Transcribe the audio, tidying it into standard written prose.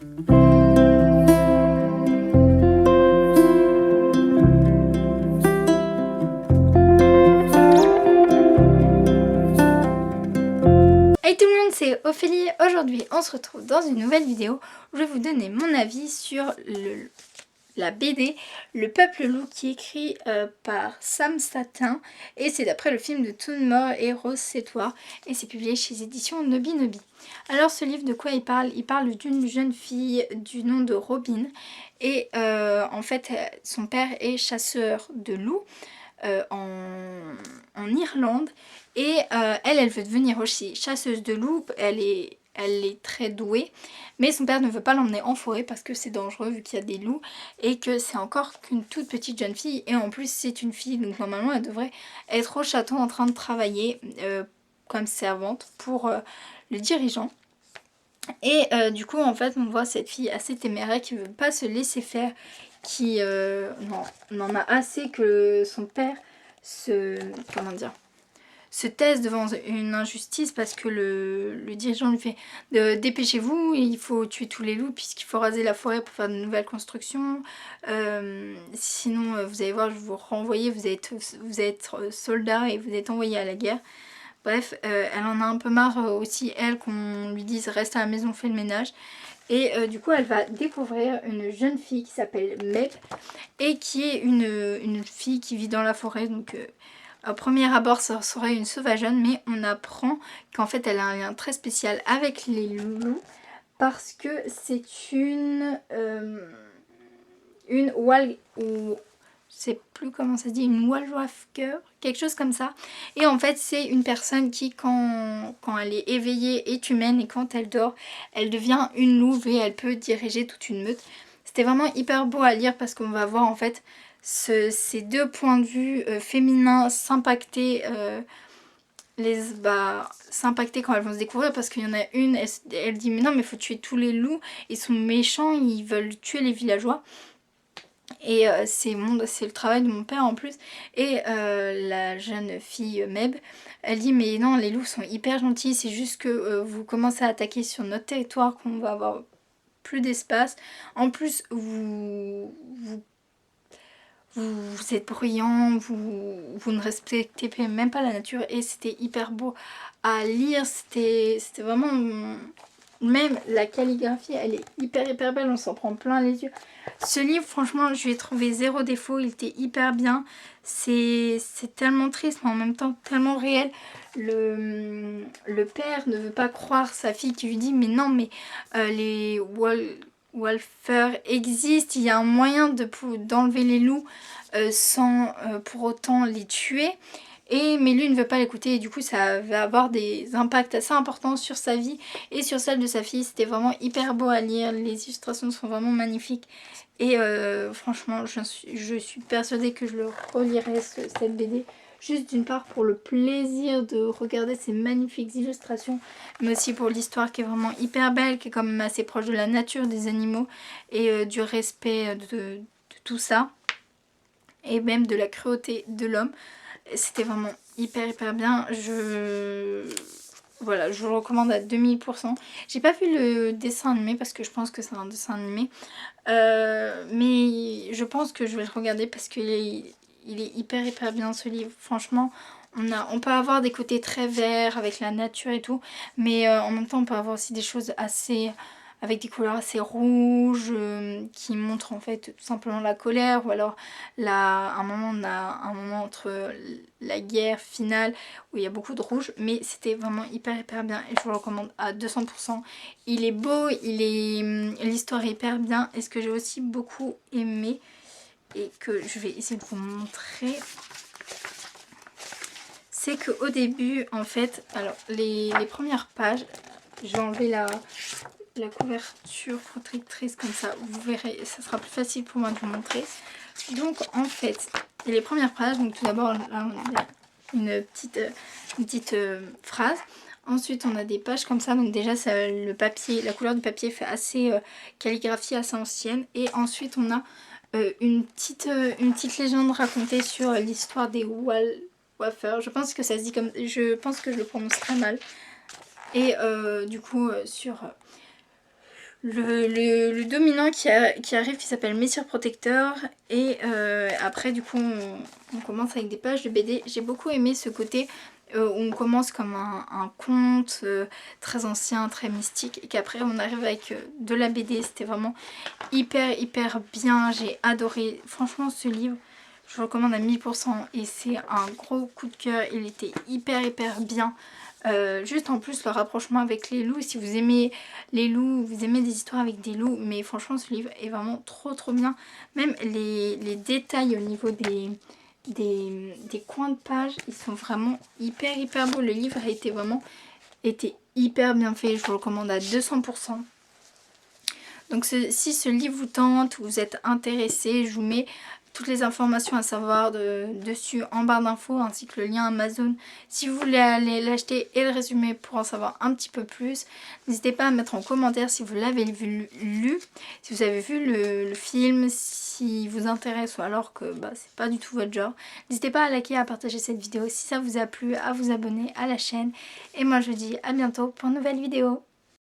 Hey tout le monde, c'est Ophélie. Aujourd'hui on se retrouve dans une nouvelle vidéo où je vais vous donner mon avis sur la BD Le Peuple Loup qui est écrit par Sam Satin et c'est d'après le film de Toon Mort et Rose Sétoile et c'est publié chez les éditions Nobi Nobi. Alors ce livre, de quoi il parle? Il parle d'une jeune fille du nom de Robin et en fait son père est chasseur de loups en Irlande et elle veut devenir aussi chasseuse de loups. Elle est très douée, mais son père ne veut pas l'emmener en forêt parce que c'est dangereux vu qu'il y a des loups et que c'est encore qu'une toute petite jeune fille et en plus c'est une fille donc normalement elle devrait être au château en train de travailler comme servante pour le dirigeant. Et du coup en fait on voit cette fille assez téméraire qui veut pas se laisser faire, qui n'en a assez que son père se taise devant une injustice parce que le dirigeant lui fait dépêchez-vous, il faut tuer tous les loups puisqu'il faut raser la forêt pour faire de nouvelles constructions, sinon vous allez voir je vais vous renvoyer, vous êtes soldat et vous êtes envoyé à la guerre. Bref, elle en a un peu marre aussi elle qu'on lui dise reste à la maison, fais le ménage. Et du coup elle va découvrir une jeune fille qui s'appelle Meg et qui est une fille qui vit dans la forêt. Donc au premier abord ça serait une sauvageonne, mais on apprend qu'en fait elle a un lien très spécial avec les loups parce que c'est une wall ou je sais plus comment ça se dit, une Wallwafker, quelque chose comme ça. Et en fait c'est une personne qui quand elle est éveillée est humaine et quand elle dort elle devient une louve et elle peut diriger toute une meute. C'était vraiment hyper beau à lire parce qu'on va voir en fait ces deux points de vue féminins s'impacter s'impacter quand elles vont se découvrir parce qu'il y en a une, elle dit mais non mais il faut tuer tous les loups, ils sont méchants, ils veulent tuer les villageois. Et c'est le travail de mon père en plus. Et la jeune fille Meb, elle dit mais non les loups sont hyper gentils, c'est juste que vous commencez à attaquer sur notre territoire qu'on va avoir plus d'espace. En plus vous êtes bruyant, vous ne respectez même pas la nature. Et c'était hyper beau à lire, c'était vraiment... Même la calligraphie, elle est hyper belle, on s'en prend plein les yeux. Ce livre, franchement, je lui ai trouvé zéro défaut, il était hyper bien. C'est tellement triste, mais en même temps tellement réel. Le père ne veut pas croire sa fille qui lui dit mais non, mais les Wolfers existent, il y a un moyen d'enlever les loups sans pour autant les tuer. Mais lui ne veut pas l'écouter et du coup ça va avoir des impacts assez importants sur sa vie et sur celle de sa fille. C'était vraiment hyper beau à lire, les illustrations sont vraiment magnifiques et franchement je suis persuadée que je le relirai cette BD. Juste d'une part pour le plaisir de regarder ces magnifiques illustrations, mais aussi pour l'histoire qui est vraiment hyper belle, qui est quand même assez proche de la nature, des animaux et du respect de tout ça et même de la cruauté de l'homme. C'était vraiment hyper bien. Voilà, je vous le recommande à 2000%. J'ai pas vu le dessin animé parce que je pense que c'est un dessin animé. Mais je pense que je vais le regarder parce qu'il est hyper bien ce livre. Franchement, on peut avoir des côtés très verts avec la nature et tout. Mais en même temps, on peut avoir aussi des choses assez... avec des couleurs assez rouges qui montrent en fait tout simplement la colère, ou alors un moment entre la guerre finale où il y a beaucoup de rouge, mais c'était vraiment hyper bien et je vous le recommande à 200%. Il est beau, l'histoire est hyper bien et ce que j'ai aussi beaucoup aimé et que je vais essayer de vous montrer, c'est qu'au début en fait, alors les premières pages, je vais enlever la couverture protectrice comme ça, vous verrez, ça sera plus facile pour moi de vous montrer. Donc en fait, les premières pages, donc tout d'abord là on a une petite phrase. Ensuite on a des pages comme ça, donc déjà ça, le papier, la couleur du papier fait assez calligraphie assez ancienne. Et ensuite on a une petite légende racontée sur l'histoire des Wallwafers. Je pense que ça se dit comme, je pense que je le prononce très mal. Et du coup sur le dominant qui arrive, qui s'appelle Messire Protecteur. Et après du coup on commence avec des pages de BD. J'ai beaucoup aimé ce côté où on commence comme un conte très ancien, très mystique, et qu'après on arrive avec de la BD. C'était vraiment hyper bien, j'ai adoré. Franchement ce livre, je le recommande à 1000% et c'est un gros coup de cœur. Il était hyper bien. Juste en plus le rapprochement avec les loups, si vous aimez les loups, vous aimez des histoires avec des loups, mais franchement ce livre est vraiment trop bien. Même les détails au niveau des coins de page, ils sont vraiment hyper beaux. Le livre a été hyper bien fait, je vous le recommande à 200%. Donc si ce livre vous tente, vous êtes intéressé, je vous mets toutes les informations à savoir dessus en barre d'infos, ainsi que le lien Amazon si vous voulez aller l'acheter, et le résumé pour en savoir un petit peu plus. N'hésitez pas à mettre en commentaire si vous l'avez lu, si vous avez vu le film, si vous intéresse ou alors que c'est pas du tout votre genre. N'hésitez pas à liker, à partager cette vidéo si ça vous a plu, à vous abonner à la chaîne. Et moi je vous dis à bientôt pour une nouvelle vidéo.